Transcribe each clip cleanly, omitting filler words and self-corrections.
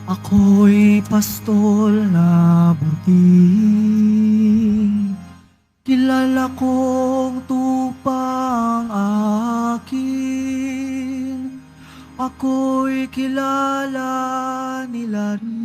Ako'y pastol na buting, kilala kong tupang akin. Ako'y kilala nila rin.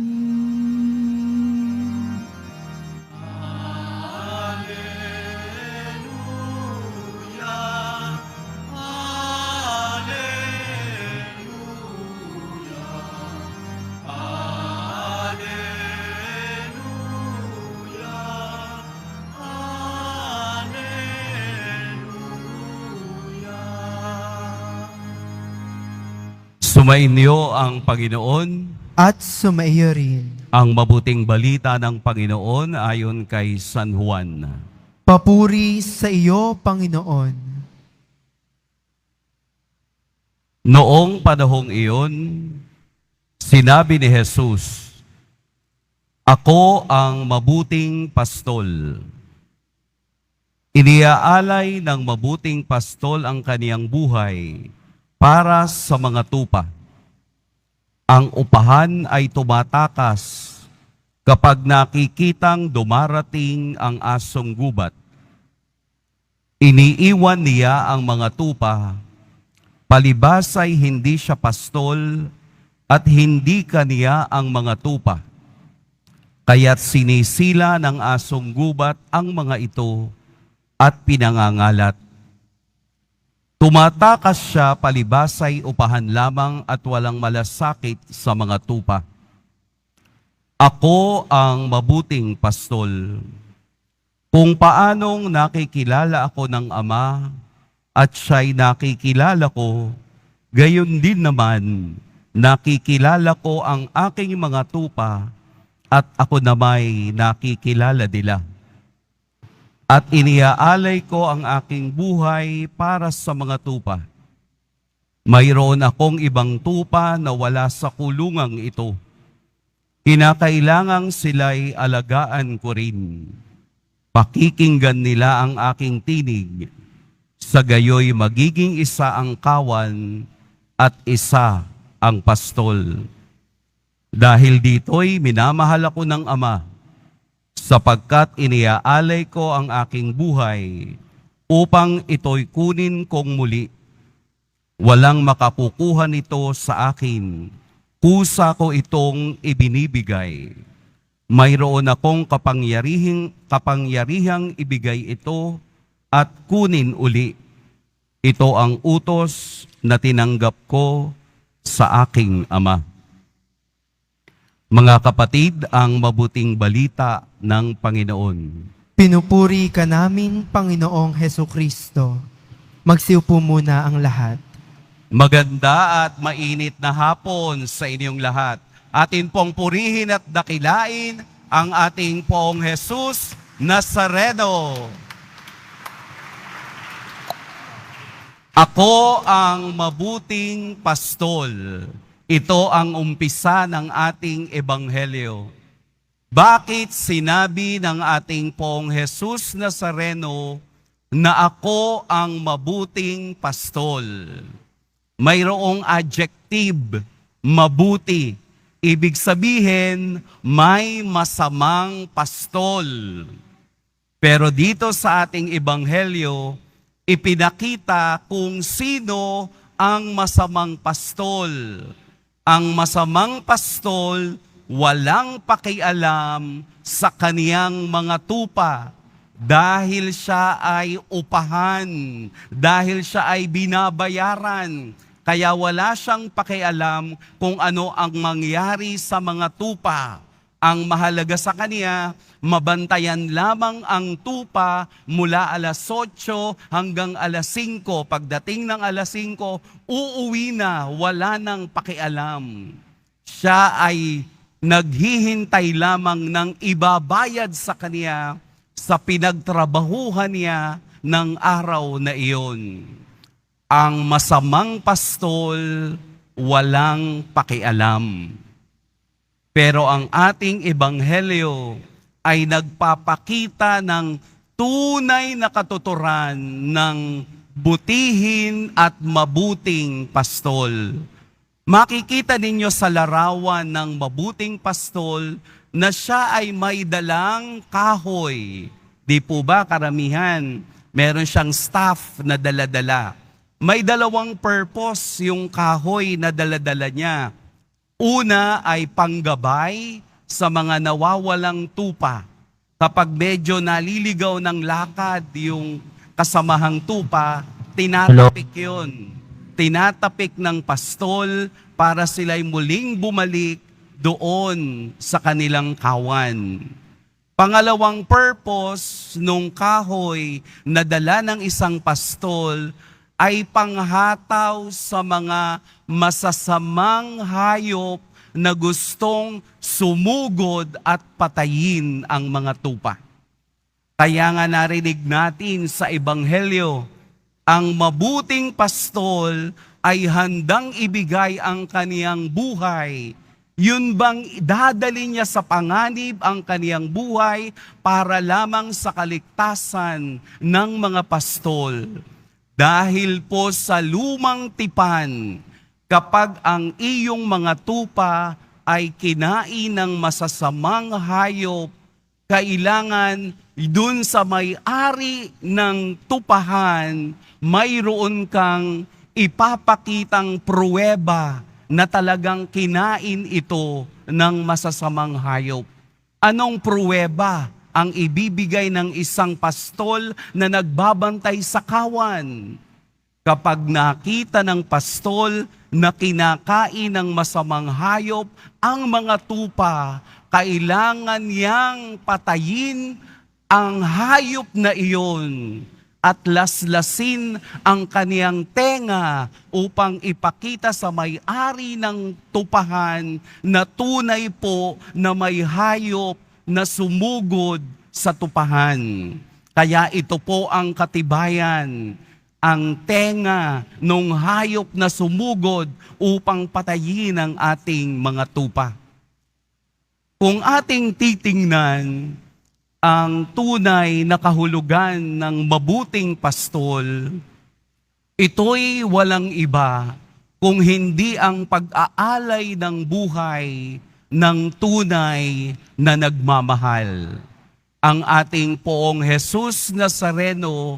Sumainyo ang Panginoon, at sumaiyo rin. ang mabuting balita ng Panginoon ayon kay San Juan. Papuri sa iyo, Panginoon. Noong panahong iyon, sinabi ni Jesus, "Ako ang mabuting pastol." Iniaalay ng mabuting pastol ang kaniyang buhay para sa mga tupa. Ang upahan ay tumatakas kapag nakikitang dumarating ang asong gubat. Iniiwan niya ang mga tupa, palibas ay hindi siya pastol at hindi kaniya ang mga tupa. Kaya't sinisila ng asong gubat ang mga ito at pinangangalat. Tumatakas siya palibas ay upahan lamang at walang malasakit sa mga tupa. Ako ang mabuting pastol. Kung paanong nakikilala ako ng Ama at siya'y nakikilala ko, gayon din naman nakikilala ko ang aking mga tupa at ako namay nakikilala nila. At iniaalay ko ang aking buhay para sa mga tupa. Mayroon akong ibang tupa na wala sa kulungang ito. Kinakailangang sila'y alagaan ko rin. Pakikinggan nila ang aking tinig. Sa gayoy magiging isa ang kawan at isa ang pastol. Dahil dito'y minamahal ako ng Ama, sapagkat iniaalay ko ang aking buhay upang ito'y kunin kong muli. Walang makakukuha nito sa akin, kusa ko itong ibinibigay. Mayroon akong kapangyarihang ibigay ito at kunin uli. Ito ang utos na tinanggap ko sa aking Ama. Mga kapatid, ang mabuting balita ng Panginoon. Pinupuri ka namin, Panginoong Hesukristo. Magsiupo muna ang lahat. Maganda at mainit na hapon sa inyong lahat. Atin pong purihin at dakilain ang ating Poong Jesus Nazareno. Ako ang mabuting pastol. Ito ang umpisa ng ating ebanghelyo. Bakit sinabi ng ating Poong Jesus Nazareno na ako ang mabuting pastol? Mayroong adjective, mabuti. Ibig sabihin, may masamang pastol. Pero dito sa ating ebanghelyo, ipinakita kung sino ang masamang pastol. Ang masamang pastol, walang pakialam sa kaniyang mga tupa dahil siya ay upahan, dahil siya ay binabayaran. Kaya wala siyang pakialam kung ano ang mangyari sa mga tupa. Ang mahalaga sa kanya, mabantayan lamang ang tupa mula alas 8 hanggang alas 5. Pagdating ng alas 5, uuwi na, wala nang pakialam. Siya ay naghihintay lamang ng ibabayad sa kanya sa pinagtrabahuhan niya ng araw na iyon. Ang masamang pastol walang pakialam. Pero ang ating ebanghelyo ay nagpapakita ng tunay na katuturan ng butihin at mabuting pastol. Makikita ninyo sa larawan ng mabuting pastol na siya ay may dalang kahoy. Di po ba karamihan, meron siyang staff na dala-dala. May dalawang purpose yung kahoy na dala-dala niya. Una ay panggabay sa mga nawawalang tupa. Kapag medyo naliligaw ng lakad yung kasamahang tupa, tinatapik yun. Tinatapik ng pastol para sila'y muling bumalik doon sa kanilang kawan. Pangalawang purpose nung kahoy na dala ng isang pastol ay panghataw sa mga masasamang hayop na gustong sumugod at patayin ang mga tupa. Kaya nga narinig natin sa Ebanghelyo, ang mabuting pastol ay handang ibigay ang kaniyang buhay. Yun bang dadali niya sa panganib ang kaniyang buhay para lamang sa kaligtasan ng mga pastol? Dahil po sa lumang tipan, kapag ang iyong mga tupa ay kinain ng masasamang hayop, kailangan dun sa may-ari ng tupahan, mayroon kang ipapakitang pruweba na talagang kinain ito ng masasamang hayop. Anong pruweba ang ibibigay ng isang pastol na nagbabantay sa kawan? Kapag nakita ng pastol na kinakain ng masamang hayop ang mga tupa, kailangan niyang patayin ang hayop na iyon at laslasin ang kaniyang tenga upang ipakita sa may-ari ng tupahan na tunay po na may hayop na sumugod sa tupahan. Kaya ito po ang katibayan, ang tenga nung hayop na sumugod upang patayin ang ating mga tupa. Kung ating titingnan ang tunay na kahulugan ng mabuting pastol, ito'y walang iba kung hindi ang pag-aalay ng buhay ng tunay na nagmamahal. Ang ating Poong Jesus Nazareno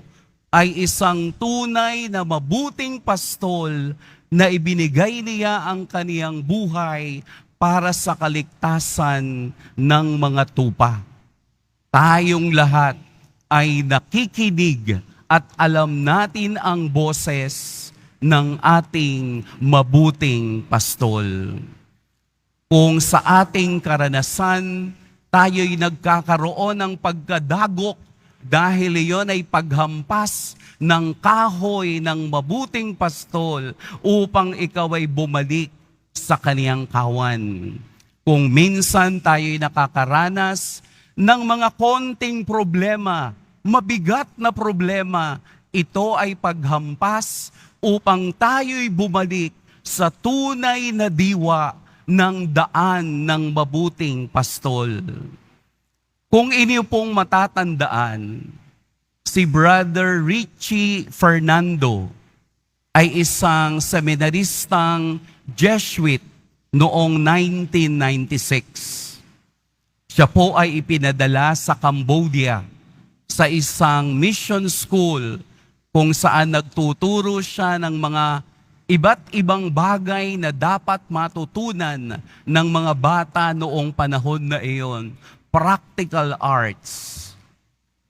ay isang tunay na mabuting pastol na ibinigay niya ang kaniyang buhay para sa kaligtasan ng mga tupa. Tayong lahat ay nakikinig at alam natin ang boses ng ating mabuting pastol. Kung sa ating karanasan, tayo'y nagkakaroon ng pagkadagok dahil iyon ay paghampas ng kahoy ng mabuting pastol upang ikaw ay bumalik sa kaniyang kawan. Kung minsan tayo'y nakakaranas ng mga konting problema, mabigat na problema, ito ay paghampas upang tayo'y bumalik sa tunay na diwa ng daan ng mabuting pastol. Kung inyo pong matatandaan, si Brother Richie Fernando ay isang seminaristang Jesuit noong 1996. Siya po ay ipinadala sa Cambodia sa isang mission school kung saan nagtuturo siya ng mga iba't ibang bagay na dapat matutunan ng mga bata noong panahon na iyon. Practical arts.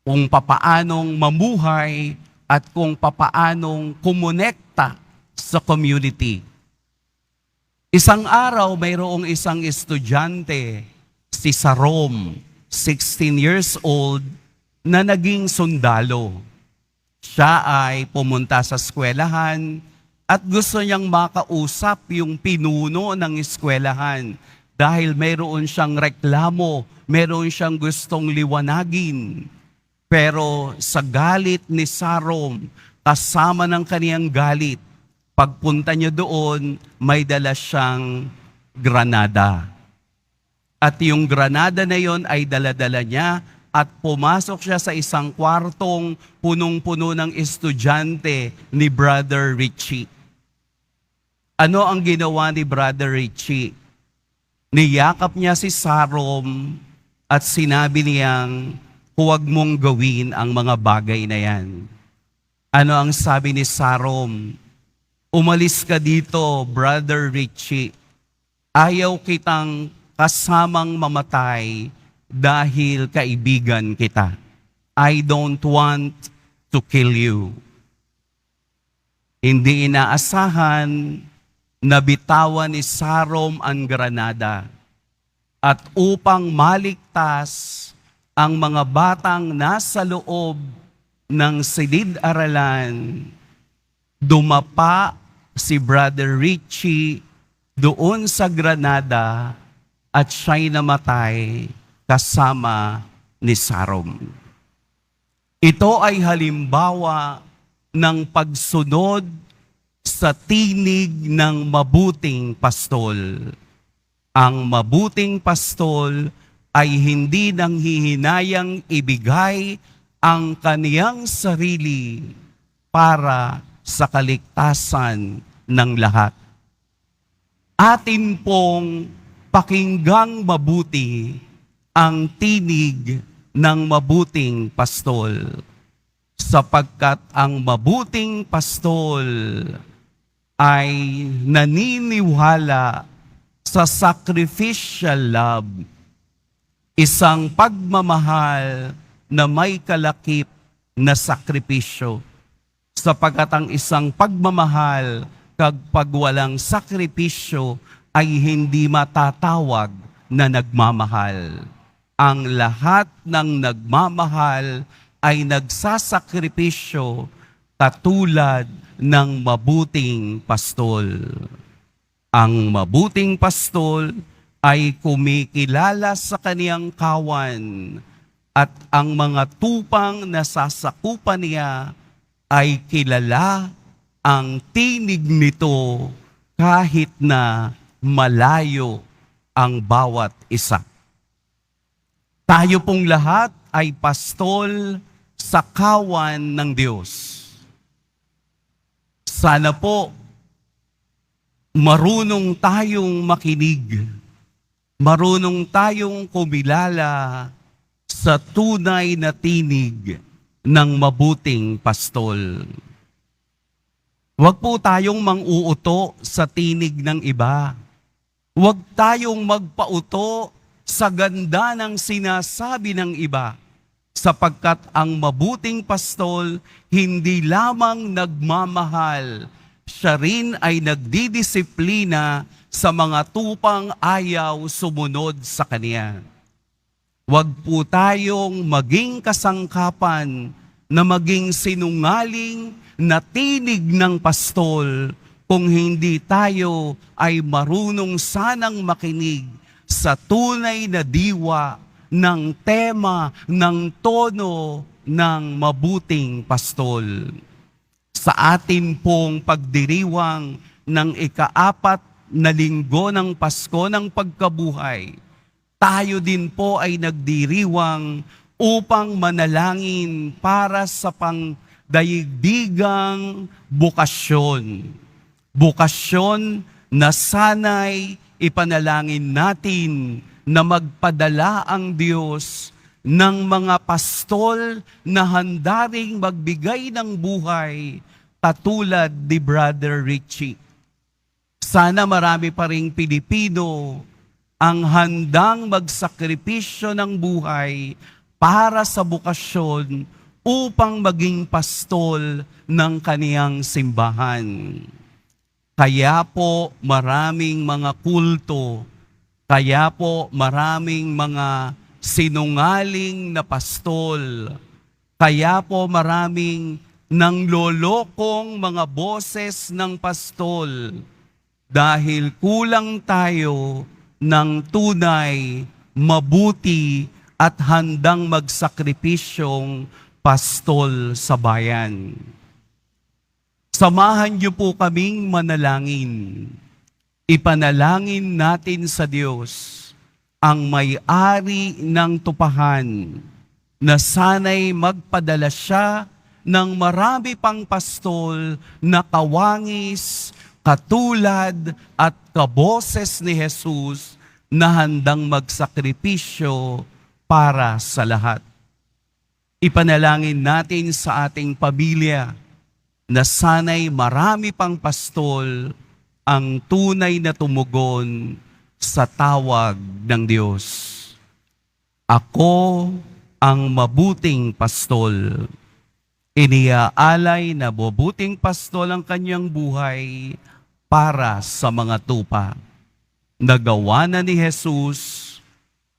Kung papaanong mamuhay at kung papaanong kumonekta sa community. Isang araw, mayroong isang estudyante, si Sarom, 16 years old, na naging sundalo. Siya ay pumunta sa eskwelahan at gusto niyang makausap yung pinuno ng eskwelahan dahil mayroon siyang reklamo, mayroon siyang gustong liwanagin. Pero sa galit ni Sarom, kasama ng kaniyang galit, pagpunta niyo doon, may dala siyang granada. At yung granada na yon ay dala-dala niya at pumasok siya sa isang kwartong punong-puno ng estudyante ni Brother Richie. Ano ang ginawa ni Brother Richie? Niyakap niya si Sarom at sinabi niyang, huwag mong gawin ang mga bagay na yan. Ano ang sabi ni Sarom? Umalis ka dito, Brother Richie. Ayaw kitang kasamang mamatay dahil kaibigan kita. I don't want to kill you. Hindi inaasahan na bitawan ni Sarom ang granada. At upang maligtas ang mga batang nasa loob ng silid-aralan, dumapa si Brother Richie doon sa granada at siya'y namatay kasama ni Sarom. Ito ay halimbawa ng pagsunod sa tinig ng mabuting pastol. Ang mabuting pastol ay hindi nanghihinayang ibigay ang kaniyang sarili para sa kaligtasan ng lahat. Atin pong pakinggang mabuti ang tinig ng mabuting pastol, sapagkat ang mabuting pastol ay naniniwala sa sacrificial love, isang pagmamahal na may kalakip na sakripisyo, sapagkat ang isang pagmamahal kapag walang sakripisyo ay hindi matatawag na nagmamahal. Ang lahat ng nagmamahal ay nagsasakripisyo katulad ng mabuting pastol. Ang mabuting pastol ay kumikilala sa kaniyang kawan at ang mga tupang nasasakupan niya ay kilala ang tinig nito kahit na malayo ang bawat isa. Tayo pong lahat ay pastol sa kawan ng Diyos. Sana po marunong tayong makinig, marunong tayong kumilala sa tunay na tinig ng mabuting pastol. Huwag po tayong mang-uuto sa tinig ng iba. Huwag tayong magpauto sa ganda ng sinasabi ng iba, sapagkat ang mabuting pastol hindi lamang nagmamahal, siya rin ay nagdidisiplina sa mga tupang ayaw sumunod sa kaniya. Huwag po tayong maging kasangkapan na maging sinungaling na tinig ng pastol kung hindi tayo ay marunong sanang makinig sa tunay na diwa ng tema, ng tono ng mabuting pastol. Sa atin pong pagdiriwang ng ika-4 na linggo ng Pasko ng Pagkabuhay, tayo din po ay nagdiriwang upang manalangin para sa pangdaigdigang bukasyon. Bukasyon na sana'y ipanalangin natin na magpadala ang Diyos ng mga pastol na handa ring magbigay ng buhay katulad ni Brother Richie. Sana marami pa ring Pilipino ang handang magsakripisyo ng buhay para sa bukasyon upang maging pastol ng kaniyang simbahan. Kaya po maraming mga kulto, kaya po maraming mga sinungaling na pastol, kaya po maraming nanglolokong mga boses ng pastol, dahil kulang tayo ng tunay, mabuti at handang magsakripisyong pastol sa bayan. Samahan niyo po kaming manalangin. Ipanalangin natin sa Diyos ang may-ari ng tupahan na sana'y magpadala siya ng marami pang pastol na kawangis, katulad at kaboses ni Jesus na handang magsakripisyo para sa lahat. Ipanalangin natin sa ating pamilya na sana'y marami pang pastol ang tunay na tumugon sa tawag ng Diyos. Ako ang mabuting pastol. Iniaalay na mabuting pastol ang kanyang buhay para sa mga tupa. Nagawa na ni Jesus,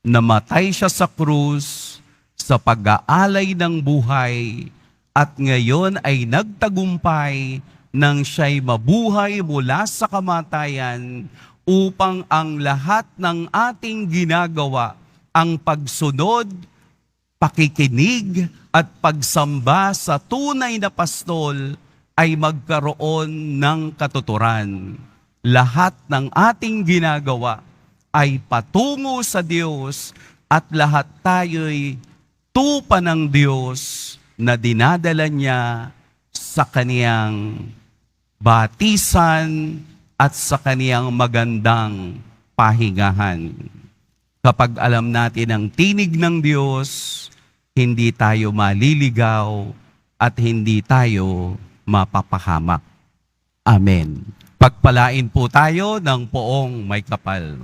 namatay siya sa krus sa pag-aalay ng buhay at ngayon ay nagtagumpay nang siya'y mabuhay mula sa kamatayan upang ang lahat ng ating ginagawa, ang pagsunod, pakikinig at pagsamba sa tunay na pastol ay magkaroon ng katuturan. Lahat ng ating ginagawa ay patungo sa Diyos at lahat tayo'y tupa ng Diyos na dinadala niya sa kaniyang batisan at sa kaniyang magandang pahingahan. Kapag alam natin ang tinig ng Diyos, hindi tayo maliligaw at hindi tayo mapapahamak. Amen. Pagpalain po tayo ng poong may kapal.